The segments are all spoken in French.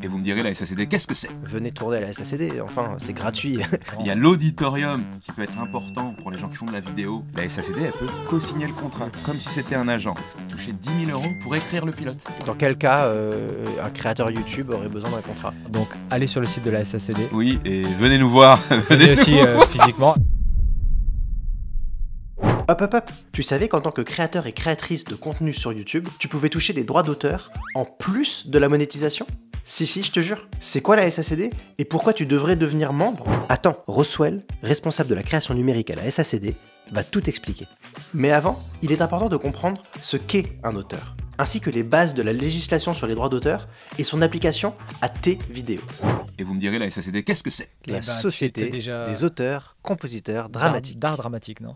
Et vous me direz, la SACD, qu'est-ce que c'est? Venez tourner à la SACD, enfin, c'est gratuit. Il y a l'auditorium qui peut être important pour les gens qui font de la vidéo. La SACD, elle peut co-signer le contrat, comme si c'était un agent. Toucher 10 000 € pour écrire le pilote. Dans quel cas un créateur YouTube aurait besoin d'un contrat? Donc allez sur le site de la SACD. Oui, et venez nous voir. Venez aussi physiquement. Hop hop hop! Tu savais qu'en tant que créateur et créatrice de contenu sur YouTube, tu pouvais toucher des droits d'auteur en plus de la monétisation? Si, je te jure. C'est quoi la SACD? Et pourquoi tu devrais devenir membre? Attends, Roswell, responsable de la création numérique à la SACD, va tout expliquer. Mais avant, il est important de comprendre ce qu'est un auteur, ainsi que les bases de la législation sur les droits d'auteur et son application à tes vidéos. Et vous me direz, la SACD, qu'est-ce que c'est? La Société des auteurs, compositeurs, dramatiques. D'art dramatique, non?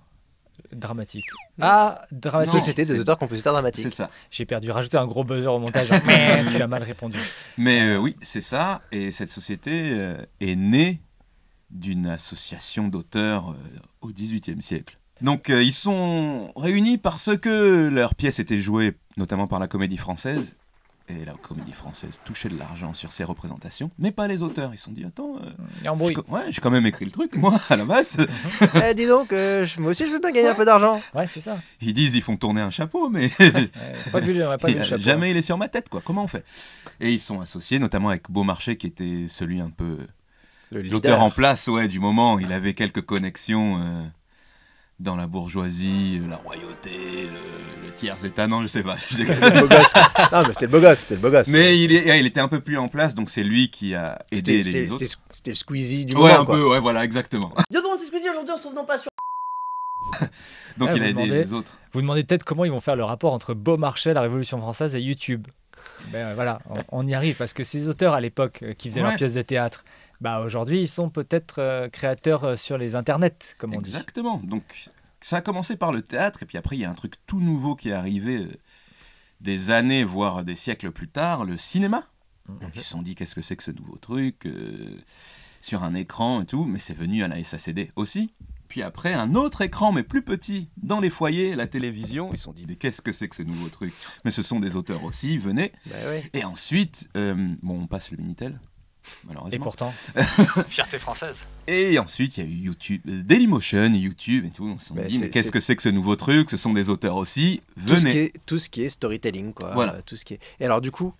Dramatique. Ah, dramatique. Société des auteurs, compositeurs, dramatiques. C'est ça. J'ai perdu. Rajouter un gros buzzer au montage. Mais tu as mal répondu. Mais oui, c'est ça. Et cette société est née d'une association d'auteurs au XVIIIe siècle. Donc ils sont réunis parce que leurs pièces étaient jouées notamment par la Comédie Française. Et la Comédie Française touchait de l'argent sur ses représentations, mais pas les auteurs. Ils se sont dit, attends, j'ai quand même écrit le truc, moi, à la base. Dis donc, moi aussi je veux bien gagner un peu d'argent. Ouais, c'est ça. Ils disent, ils font tourner un chapeau, mais pas vu le chapeau. Jamais il est sur ma tête, quoi. Comment on fait? Et ils sont associés, notamment avec Beaumarchais, qui était celui un peu... l'auteur en place, ouais, du moment. Il avait quelques connexions... dans la bourgeoisie, la royauté, le tiers-état, non, je sais pas. Le beau gosse, non, mais c'était le beau gosse. Mais il était un peu plus en place, donc c'est lui qui a aidé les autres. C'était le Squeezie du moment, moment, un peu, ouais, voilà, exactement. Bien demande, c'est Squeezie, aujourd'hui on se trouve non pas sur... Donc il a aidé les autres. Vous demandez peut-être comment ils vont faire le rapport entre Beaumarchais, la Révolution française et YouTube. Ben voilà, on y arrive, parce que ces auteurs à l'époque qui faisaient leurs pièces de théâtre, bah aujourd'hui, ils sont peut-être créateurs sur les internets, comme on dit. Exactement. Donc, ça a commencé par le théâtre, et puis après, il y a un truc tout nouveau qui est arrivé des années, voire des siècles plus tard, le cinéma. Donc, ils se sont dit, qu'est-ce que c'est que ce nouveau truc sur un écran et tout, mais c'est venu à la SACD aussi. Puis après, un autre écran, mais plus petit, dans les foyers, la télévision. Ils se sont dit, mais qu'est-ce que c'est que ce nouveau truc? Mais ce sont des auteurs aussi, venez. Bah oui. Et ensuite, on passe le Minitel. Et pourtant, fierté française. Et ensuite, il y a eu YouTube, Dailymotion, YouTube et tout. On s'est dit, mais qu'est-ce que c'est que ce nouveau truc? Ce sont des auteurs aussi. Venez. Tout ce qui est storytelling, quoi. Voilà. Tout ce qui est... Et alors, du coup,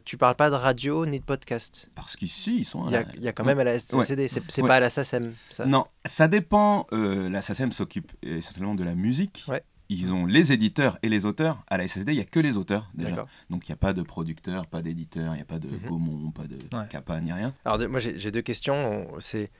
tu parles pas de radio ni de podcast? Parce qu'ici, ils sont Il y a quand même à la SACD. Ouais. C'est pas à la SACEM, ça? Non, ça dépend. La SACEM s'occupe essentiellement de la musique. Ouais. Ils ont les éditeurs et les auteurs. À la SACD, il n'y a que les auteurs, déjà. Donc, il n'y a pas de producteur, pas d'éditeur, il n'y a pas de Gaumont, pas de Capa, ni rien. Alors, moi, j'ai deux questions. C'est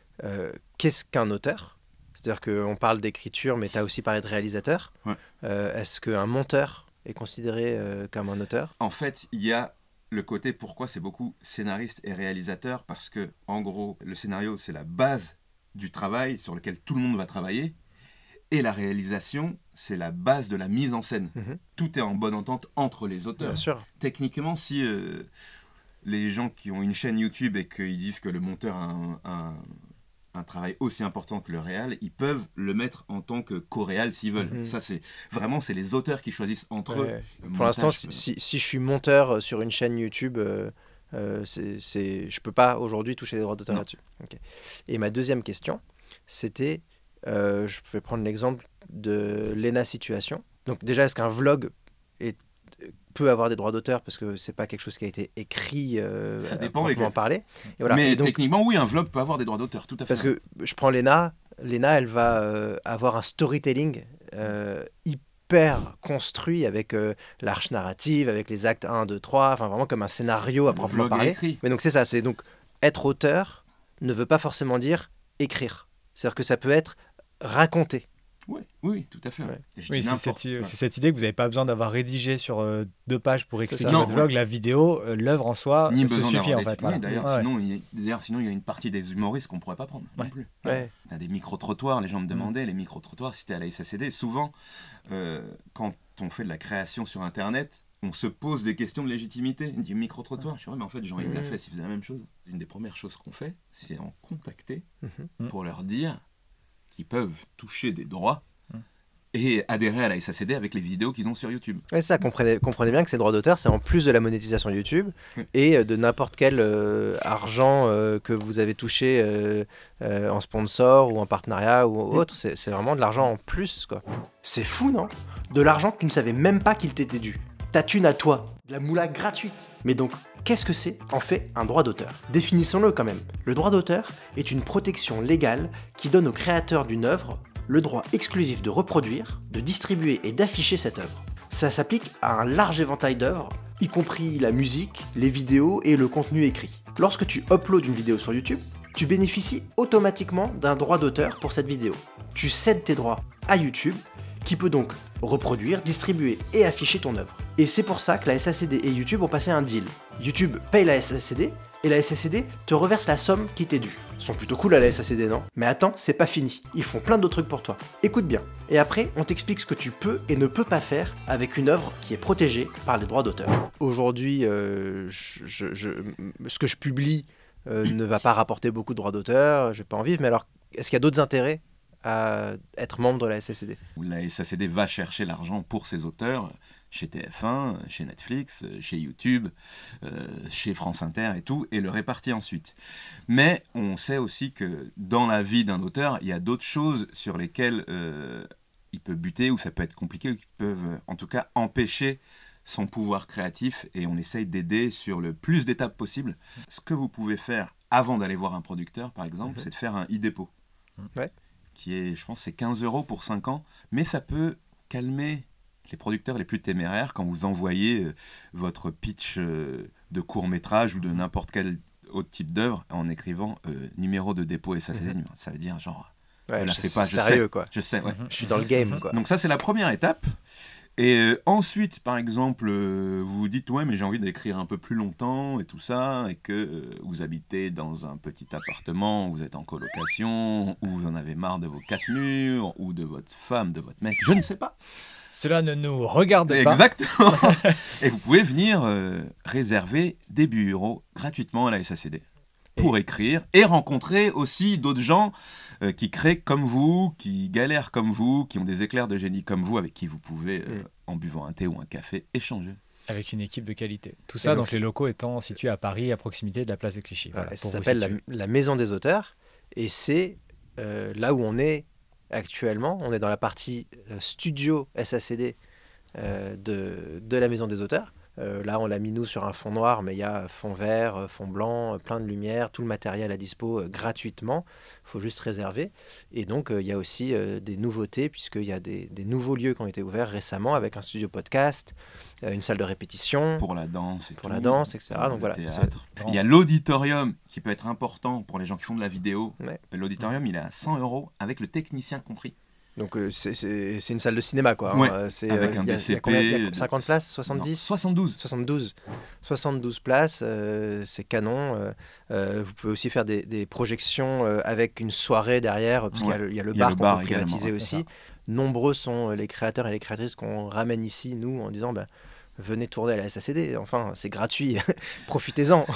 qu'est-ce qu'un auteur? C'est-à-dire qu'on parle d'écriture, mais tu as aussi parlé de réalisateur. Ouais. Est-ce qu'un monteur est considéré comme un auteur? En fait, il y a le côté pourquoi c'est beaucoup scénariste et réalisateur, parce que, en gros, le scénario, c'est la base du travail sur lequel tout le monde va travailler. Et la réalisation, c'est la base de la mise en scène. Tout est en bonne entente entre les auteurs. Bien sûr. Techniquement, si les gens qui ont une chaîne YouTube et qu'ils disent que le monteur a un travail aussi important que le réal, ils peuvent le mettre en tant que co-réal s'ils veulent. Ça, c'est les auteurs qui choisissent entre eux. Pour l'instant, si je suis monteur sur une chaîne YouTube, je peux pas aujourd'hui toucher les droits d'auteur là-dessus. Okay. Et ma deuxième question, c'était... je vais prendre l'exemple de Lena Situation. Donc déjà, est-ce qu'un vlog peut avoir des droits d'auteur, parce que c'est pas quelque chose qui a été écrit ça dépend pour en parler. Et voilà. Mais et donc, techniquement, oui, un vlog peut avoir des droits d'auteur, tout à fait. Parce que je prends Lena, elle va avoir un storytelling hyper construit avec l'arche narrative, avec les actes 1, 2, 3, enfin vraiment comme un scénario à proprement parler. Écrit. Mais donc c'est ça, c'est donc être auteur ne veut pas forcément dire écrire. C'est-à-dire que ça peut être raconter. Oui, tout à fait. Ouais. Oui, c'est cette idée que vous n'avez pas besoin d'avoir rédigé sur 2 pages pour expliquer votre vlog, la vidéo, l'œuvre en soi se suffit en fait. Voilà. D'ailleurs, sinon, il y a une partie des humoristes qu'on ne pourrait pas prendre non plus. Ouais. On a des micro-trottoirs, les gens me demandaient, les micro-trottoirs, si c'était à la SACD. Souvent, quand on fait de la création sur Internet, on se pose des questions de légitimité. On dit micro-trottoir. Je dis, mais en fait, Jean-Yves l'a fait, s'il faisait la même chose. Une des premières choses qu'on fait, c'est en contacter pour leur dire qu'ils peuvent toucher des droits et adhérer à la SACD avec les vidéos qu'ils ont sur YouTube. Ouais, ça, comprenez bien que ces droits d'auteur, c'est en plus de la monétisation YouTube et de n'importe quel argent que vous avez touché en sponsor ou en partenariat ou autre. C'est vraiment de l'argent en plus, quoi. C'est fou, non? De l'argent que tu ne savais même pas qu'il t'était dû. Ta thune à toi, de la moula gratuite. Mais donc, qu'est-ce que c'est en fait un droit d'auteur? Définissons-le quand même. Le droit d'auteur est une protection légale qui donne au créateur d'une œuvre le droit exclusif de reproduire, de distribuer et d'afficher cette œuvre. Ça s'applique à un large éventail d'œuvres, y compris la musique, les vidéos et le contenu écrit. Lorsque tu uploads une vidéo sur YouTube, tu bénéficies automatiquement d'un droit d'auteur pour cette vidéo. Tu cèdes tes droits à YouTube, qui peut donc reproduire, distribuer et afficher ton œuvre. Et c'est pour ça que la SACD et YouTube ont passé un deal. YouTube paye la SACD et la SACD te reverse la somme qui t'est due. Ils sont plutôt cool à la SACD, non? Mais attends, c'est pas fini. Ils font plein d'autres trucs pour toi. Écoute bien. Et après, on t'explique ce que tu peux et ne peux pas faire avec une œuvre qui est protégée par les droits d'auteur. Aujourd'hui, ce que je publie ne va pas rapporter beaucoup de droits d'auteur, j'ai pas envie, mais alors, est-ce qu'il y a d'autres intérêts à être membre de la SACD? La SACD va chercher l'argent pour ses auteurs chez TF1, chez Netflix, chez YouTube, chez France Inter et tout, et le répartit ensuite. Mais on sait aussi que dans la vie d'un auteur, il y a d'autres choses sur lesquelles il peut buter, ou ça peut être compliqué, ou qui peuvent en tout cas empêcher son pouvoir créatif, et on essaye d'aider sur le plus d'étapes possible. Ce que vous pouvez faire avant d'aller voir un producteur, par exemple, c'est de faire un e-dépôt. Ouais. Qui est, je pense, c'est 15 € pour 5 ans, mais ça peut calmer les producteurs les plus téméraires quand vous envoyez votre pitch de court-métrage ou de n'importe quel autre type d'œuvre en écrivant numéro de dépôt SACD. Ça veut dire genre, ouais, ne la fais pas, je sérieux, sais. Quoi. Je sais, ouais. Je suis dans le game, quoi. Donc ça, c'est la première étape. Et ensuite, par exemple, vous vous dites, ouais, mais j'ai envie d'écrire un peu plus longtemps et tout ça, et que vous habitez dans un petit appartement, vous êtes en colocation, ou vous en avez marre de vos 4 murs, ou de votre femme, de votre mec, je ne sais pas. Cela ne nous regarde pas. Exactement. Et vous pouvez venir réserver des bureaux gratuitement à la SACD pour écrire et rencontrer aussi d'autres gens qui créent comme vous, qui galèrent comme vous, qui ont des éclairs de génie comme vous, avec qui vous pouvez, en buvant un thé ou un café, échanger. Avec une équipe de qualité. Tout ça, donc les locaux étant situés à Paris, à proximité de la place de Clichy. Voilà, ça s'appelle la Maison des auteurs, et c'est là où on est actuellement. On est dans la partie studio SACD de la Maison des auteurs. Là, on l'a mis nous sur un fond noir, mais il y a fond vert, fond blanc, plein de lumière, tout le matériel à dispo gratuitement. Il faut juste réserver. Et donc, il y a aussi des nouveautés, puisqu'il y a des nouveaux lieux qui ont été ouverts récemment, avec un studio podcast, une salle de répétition. Pour la danse et pour tout. La danse, etc. Donc, voilà, il y a l'auditorium qui peut être important pour les gens qui font de la vidéo. Ouais. L'auditorium, il est à 100 € avec le technicien compris. Donc c'est une salle de cinéma, quoi. Ouais, avec un DCP. Il y a 50 places, 70 non, 72 places, c'est canon. Vous pouvez aussi faire des projections avec une soirée derrière, parce qu'il y a le bar qu'on peut privatiser aussi. Nombreux sont les créateurs et les créatrices qu'on ramène ici, nous, en disant... venez tourner à la SACD, enfin, c'est gratuit, profitez-en.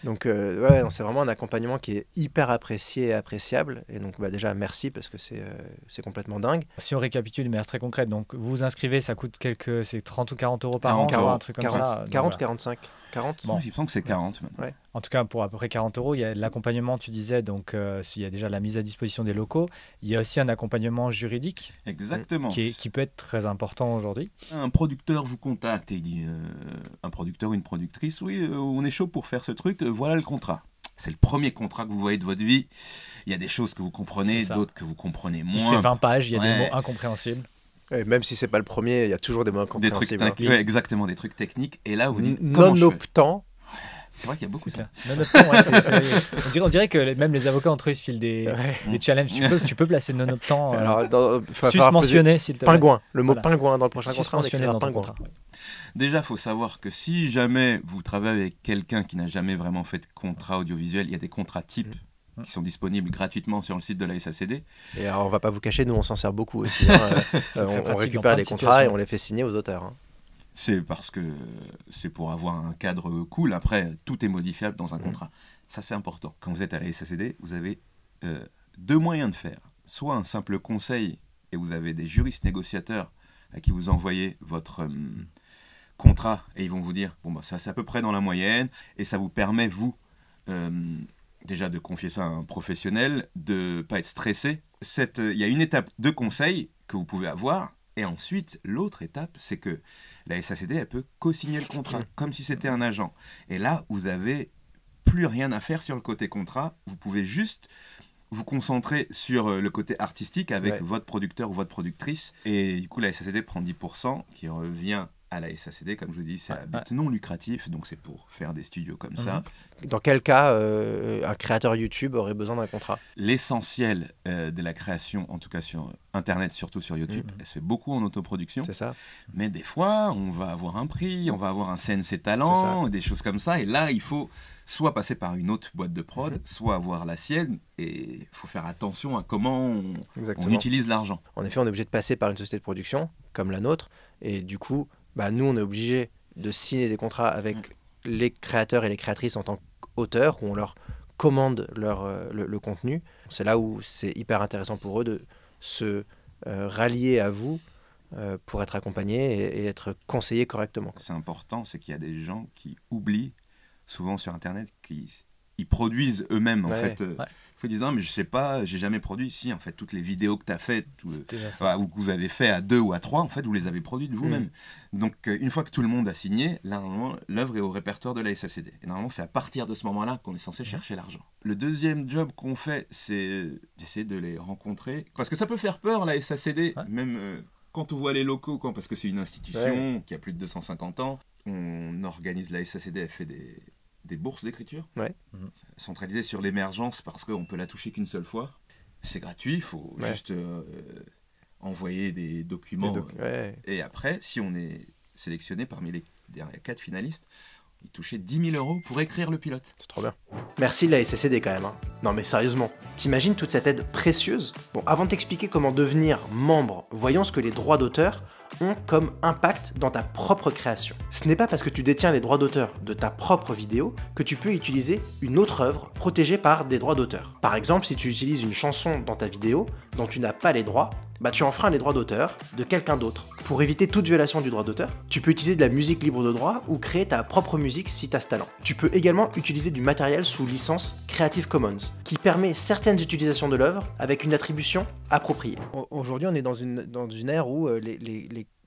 Donc, c'est vraiment un accompagnement qui est hyper apprécié et appréciable. Et donc, déjà, merci, parce que c'est complètement dingue. Si on récapitule de manière très concrète, donc vous vous inscrivez, ça coûte c'est 30 ou 40 € par an, un truc comme ça. 40 ou 45 40 bon. Il me semble que c'est 40 maintenant. Ouais. En tout cas, pour à peu près 40 €, il y a l'accompagnement, tu disais, donc il y a déjà la mise à disposition des locaux. Il y a aussi un accompagnement juridique. Exactement. Qui peut être très important aujourd'hui. Un producteur vous contacte et il dit, un producteur ou une productrice, oui, on est chaud pour faire ce truc, voilà le contrat. C'est le premier contrat que vous voyez de votre vie. Il y a des choses que vous comprenez, d'autres que vous comprenez moins. Il fait 20 pages, il y a des mots incompréhensibles. Et même si c'est pas le premier, il y a toujours des mots incompréhensibles. Des trucs exactement, des trucs techniques. Et là, vous dites non-optant. C'est vrai qu'il y a beaucoup de ça. Non-optant, on dirait que même les avocats entre eux se filent des challenges. Tu peux placer non-optant. Susmentionné, s'il te plaît. Pingouin. Le mot pingouin dans le prochain contrat, on écrira pingouin. Déjà, il faut savoir que si jamais vous travaillez avec quelqu'un qui n'a jamais vraiment fait de contrat audiovisuel, il y a des contrats types qui sont disponibles gratuitement sur le site de la SACD. Et alors, on va pas vous cacher, nous on s'en sert beaucoup aussi. On récupère les contrats et on les fait signer aux auteurs. C'est parce que c'est pour avoir un cadre cool. Après, tout est modifiable dans un contrat. Ça, c'est important. Quand vous êtes à la SACD, vous avez deux moyens de faire. Soit un simple conseil et vous avez des juristes négociateurs à qui vous envoyez votre contrat et ils vont vous dire bon bah ça c'est à peu près dans la moyenne et ça vous permet vous déjà de confier ça à un professionnel, de pas être stressé. Il y a une étape de conseil que vous pouvez avoir et ensuite l'autre étape c'est que la SACD elle peut co-signer le contrat comme si c'était un agent et là vous avez plus rien à faire sur le côté contrat, vous pouvez juste vous concentrer sur le côté artistique avec votre producteur ou votre productrice et du coup la SACD prend 10% qui revient à la SACD, comme je vous dis, c'est à but non lucratif, donc c'est pour faire des studios comme ça. Dans quel cas un créateur YouTube aurait besoin d'un contrat? L'essentiel de la création, en tout cas sur Internet, surtout sur YouTube, elle se fait beaucoup en autoproduction. C'est ça. Mais des fois, on va avoir un prix, on va avoir un CNC Talent, des choses comme ça, et là, il faut soit passer par une autre boîte de prod, soit avoir la sienne, et il faut faire attention à comment on utilise l'argent. En effet, on est obligé de passer par une société de production, comme la nôtre, et du coup, nous, on est obligé de signer des contrats avec les créateurs et les créatrices en tant qu'auteurs, où on leur commande le contenu. C'est là où c'est hyper intéressant pour eux de se rallier à vous pour être accompagnés et être conseillés correctement. C'est important, c'est qu'il y a des gens qui oublient, souvent sur Internet, ils produisent eux-mêmes en fait. Ils disent non mais je sais pas, j'ai jamais produit. Si en fait toutes les vidéos que tu as faites ou que vous avez fait à 2 ou à 3, en fait vous les avez produites vous-même. Donc une fois que tout le monde a signé, là normalement l'œuvre est au répertoire de la SACD. Et normalement c'est à partir de ce moment-là qu'on est censé chercher l'argent. Le deuxième job qu'on fait, c'est d'essayer de les rencontrer parce que ça peut faire peur la SACD, même quand on voit les locaux, parce que c'est une institution qui a plus de 250 ans. On organise la SACD, elle fait des bourses d'écriture centralisées sur l'émergence parce qu'on peut la toucher qu'une seule fois. C'est gratuit, il faut juste envoyer des documents. Et après, si on est sélectionné parmi les 4 finalistes, il touchait 10 000 € pour écrire le pilote. C'est trop bien. Merci de la SACD quand même. Non mais sérieusement, t'imagines toute cette aide précieuse? Bon, avant de t'expliquer comment devenir membre, voyons ce que les droits d'auteur ont comme impact dans ta propre création. Ce n'est pas parce que tu détiens les droits d'auteur de ta propre vidéo que tu peux utiliser une autre œuvre protégée par des droits d'auteur. Par exemple, si tu utilises une chanson dans ta vidéo dont tu n'as pas les droits, tu enfreins les droits d'auteur de quelqu'un d'autre. Pour éviter toute violation du droit d'auteur, tu peux utiliser de la musique libre de droit ou créer ta propre musique si tu as ce talent. Tu peux également utiliser du matériel sous licence Creative Commons, qui permet certaines utilisations de l'œuvre avec une attribution appropriée. Aujourd'hui, on est dans une ère où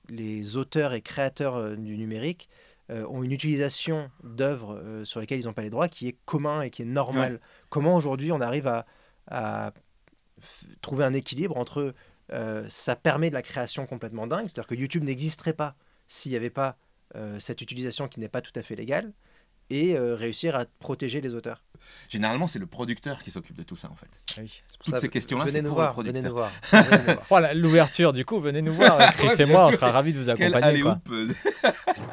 les auteurs et créateurs du numérique ont une utilisation d'œuvres sur lesquelles ils n'ont pas les droits qui est commun et qui est normal. Comment aujourd'hui on arrive à trouver un équilibre entre ça permet de la création complètement dingue, c'est-à-dire que YouTube n'existerait pas s'il n'y avait pas cette utilisation qui n'est pas tout à fait légale, et réussir à protéger les auteurs. Généralement, c'est le producteur qui s'occupe de tout ça, en fait. Toutes ces questions-là, c'est pour le producteur. Venez nous voir. Voilà, l'ouverture, du coup, venez nous voir. Chris et moi, on sera ravis de vous accompagner.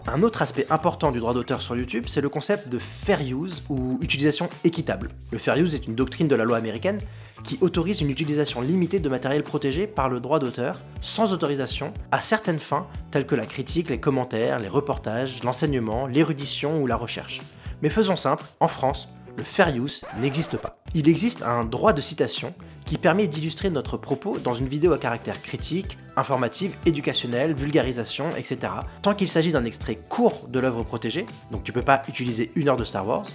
Un autre aspect important du droit d'auteur sur YouTube, c'est le concept de fair use ou utilisation équitable. Le fair use est une doctrine de la loi américaine qui autorise une utilisation limitée de matériel protégé par le droit d'auteur, sans autorisation, à certaines fins, telles que la critique, les commentaires, les reportages, l'enseignement, l'érudition ou la recherche. Mais faisons simple, en France, le fair use n'existe pas. Il existe un droit de citation qui permet d'illustrer notre propos dans une vidéo à caractère critique, informative, éducationnelle, vulgarisation, etc. Tant qu'il s'agit d'un extrait court de l'œuvre protégée, donc tu peux pas utiliser 1 heure de Star Wars,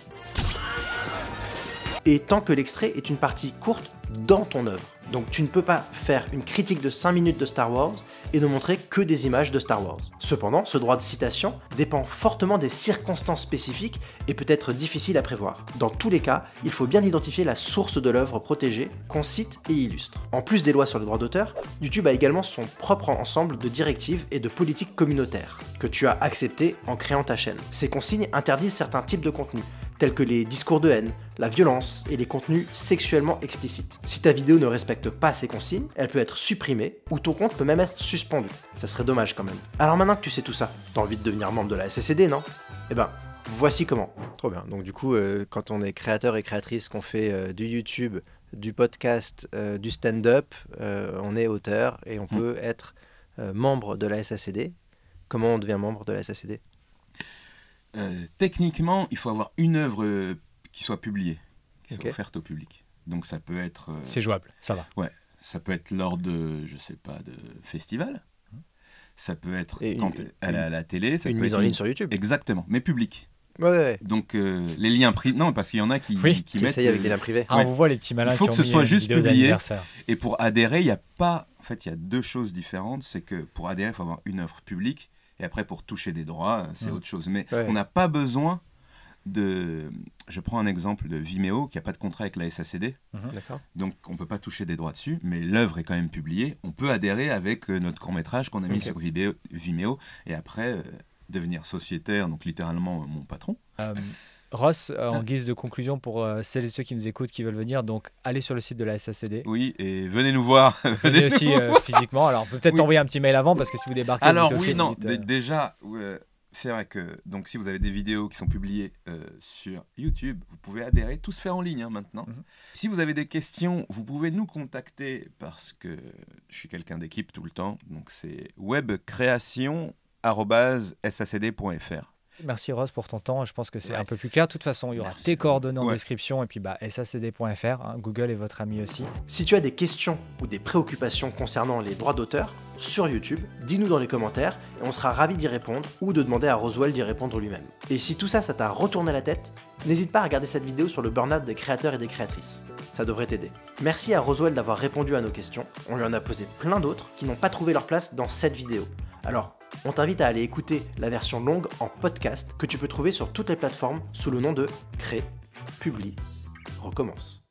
et tant que l'extrait est une partie courte dans ton œuvre. Donc tu ne peux pas faire une critique de 5 minutes de Star Wars et ne montrer que des images de Star Wars. Cependant, ce droit de citation dépend fortement des circonstances spécifiques et peut être difficile à prévoir. Dans tous les cas, il faut bien identifier la source de l'œuvre protégée qu'on cite et illustre. En plus des lois sur le droit d'auteur, YouTube a également son propre ensemble de directives et de politiques communautaires que tu as acceptées en créant ta chaîne. Ces consignes interdisent certains types de contenus, tels que les discours de haine, la violence et les contenus sexuellement explicites. Si ta vidéo ne respecte pas ces consignes, elle peut être supprimée ou ton compte peut même être suspendu. Ça serait dommage quand même. Alors maintenant que tu sais tout ça, t'as envie de devenir membre de la SACD, non? Eh ben, voici comment. Trop bien. Donc du coup, quand on est créateur et créatrice, qu'on fait du YouTube, du podcast, du stand-up, on est auteur et on peut être membre de la SACD. Comment on devient membre de la SACD? Techniquement, il faut avoir une œuvre qui soit publiée, qui soit offerte au public. Donc ça peut être... C'est jouable, ça va. Ouais, Ça peut être lors de, je sais pas, de festivals. Ça peut être quand elle est à la télé. Ça une peut mise être en ligne sur YouTube. Exactement, mais public. Ouais. Donc les liens privés, non, parce qu'il y en a qui Qui mettent essayent avec des liens privés. Ah, Ouais. on vous voit les petits malins Il faut qui que ont ce mis soit une juste vidéo publié. d'anniversaire. Et pour adhérer, il y a pas. En fait, il y a deux choses différentes. C'est que pour adhérer, il faut avoir une œuvre publique. Et après, pour toucher des droits, c'est autre chose. Mais on n'a pas besoin de. Je prends un exemple de Vimeo qui n'a pas de contrat avec la SACD. D'accord. Donc, on ne peut pas toucher des droits dessus. Mais l'œuvre est quand même publiée. On peut adhérer avec notre court-métrage qu'on a mis sur Vimeo. Et après, devenir sociétaire, donc littéralement mon patron. Ross, en guise de conclusion pour celles et ceux qui nous écoutent, qui veulent venir, donc allez sur le site de la SACD. Oui, et venez nous voir. Venez aussi physiquement. Alors, on peut peut-être envoyer un petit mail avant, parce que si vous débarquez... Alors vous oui, non, dites, déjà, c'est vrai que donc, si vous avez des vidéos qui sont publiées sur YouTube, vous pouvez adhérer. Tout se fait en ligne maintenant. Si vous avez des questions, vous pouvez nous contacter, parce que je suis quelqu'un d'équipe tout le temps. Donc c'est webcreation@sacd.fr. Merci Ross pour ton temps, je pense que c'est un peu plus clair. De toute façon, il y aura tes coordonnées en description et puis sacd.fr, Google est votre ami aussi. Si tu as des questions ou des préoccupations concernant les droits d'auteur sur YouTube, dis-nous dans les commentaires et on sera ravis d'y répondre ou de demander à Roswell d'y répondre lui-même. Et si tout ça t'a retourné la tête, n'hésite pas à regarder cette vidéo sur le burn-out des créateurs et des créatrices. Ça devrait t'aider. Merci à Roswell d'avoir répondu à nos questions. On lui en a posé plein d'autres qui n'ont pas trouvé leur place dans cette vidéo. Alors, on t'invite à aller écouter la version longue en podcast que tu peux trouver sur toutes les plateformes sous le nom de Crée, Publie, Recommence.